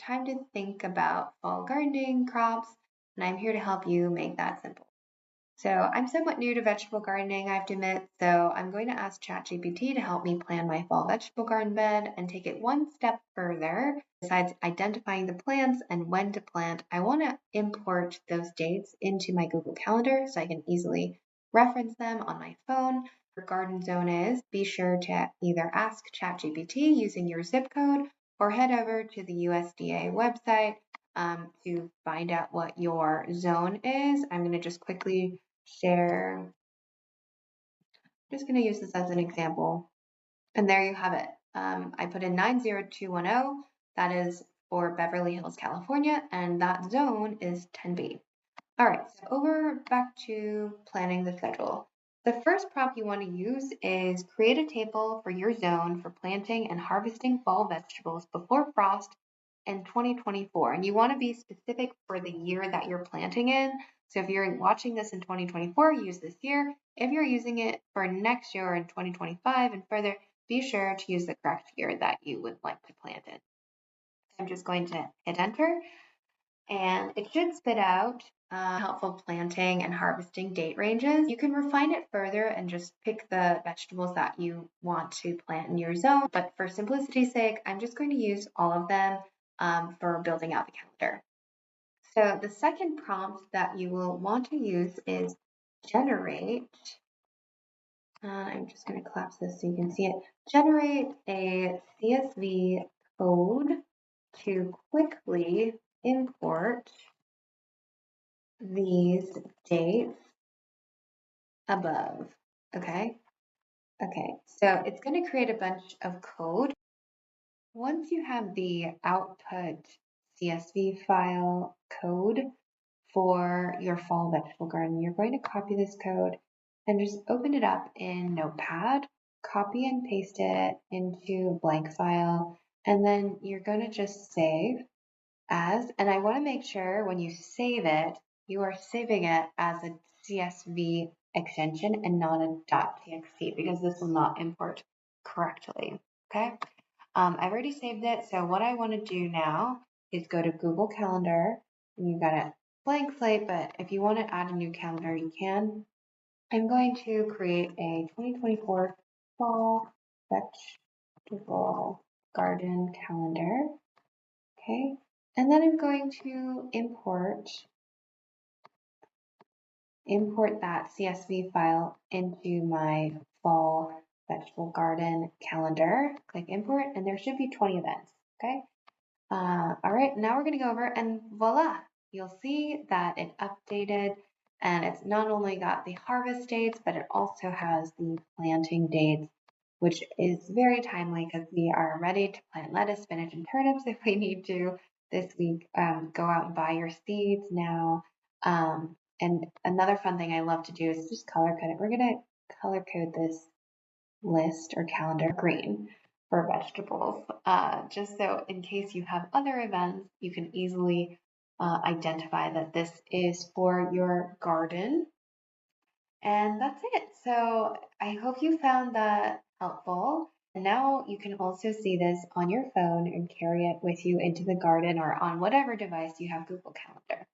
time to think about fall gardening, crops, and I'm here to help you make that simple. So I'm somewhat new to vegetable gardening, I have to admit, so I'm going to ask ChatGPT to help me plan my fall vegetable garden bed and take it one step further. Besides identifying the plants and when to plant, I want to import those dates into my Google Calendar so I can easily reference them on my phone. Your garden zone is, be sure to either ask ChatGPT using your zip code or head over to the USDA website to find out what your zone is. I'm going to just quickly share. I'm just going to use this as an example. And there you have it. I put in 90210. That is for Beverly Hills, California, and that zone is 10B. All right, so back to planning the schedule. The first prompt you want to use is create a table for your zone for planting and harvesting fall vegetables before frost in 2024. And you want to be specific for the year that you're planting in. So if you're watching this in 2024, use this year. If you're using it for next year in 2025 and further, be sure to use the correct year that you would like to plant in. I'm just going to hit enter, and it should spit out helpful planting and harvesting date ranges. You can refine it further and just pick the vegetables that you want to plant in your zone. But for simplicity's sake, I'm just going to use all of them for building out the calendar. So the second prompt that you will want to use is generate. I'm just going to collapse this so you can see it. Generate a CSV code to quickly import these dates above. Okay. So it's going to create a bunch of code. Once you have the output CSV file code for your fall vegetable garden, you're going to copy this code and just open it up in Notepad, copy and paste it into a blank file, and then you're going to just save as, and I want to make sure when you save it, you are saving it as a CSV extension and not a .txt, because this will not import correctly. Okay, I've already saved it. So what I want to do now is go to Google Calendar, and you've got a blank slate, but if you want to add a new calendar, you can. I'm going to create a 2024 fall vegetable garden calendar. Okay, and then I'm going to import that CSV file into my fall vegetable garden calendar. Click import, and there should be 20 events. Okay. All right, now we're going to go over, and voila, you'll see that it updated, and it's not only got the harvest dates, but it also has the planting dates, which is very timely because we are ready to plant lettuce, spinach, and turnips if we need to this week. Go out and buy your seeds now. And another fun thing I love to do is just color code it. We're going to color code this list or calendar green for vegetables, just so in case you have other events, you can easily identify that this is for your garden. And that's it. So I hope you found that helpful. And now you can also see this on your phone and carry it with you into the garden or on whatever device you have Google Calendar.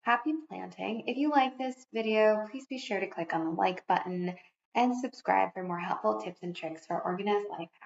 Happy planting. If you like this video, please be sure to click on the like button and subscribe for more helpful tips and tricks for organized life hacks.